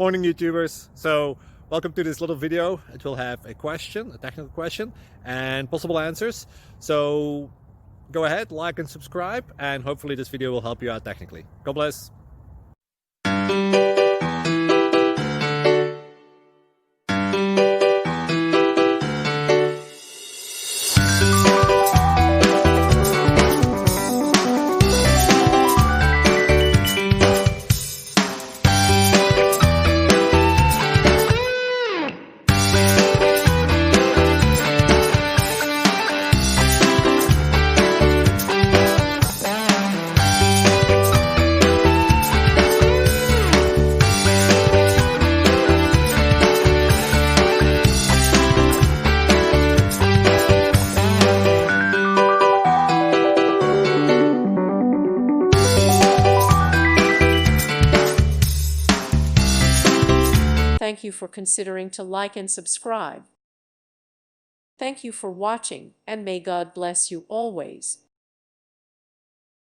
Morning YouTubers. So welcome to this little video. It will have a question, a technical question, and possible answers. So go ahead, like and subscribe, and hopefully this video will help you out technically. God bless. Thank you for considering to like and subscribe. Thank you for watching, and may God bless you always.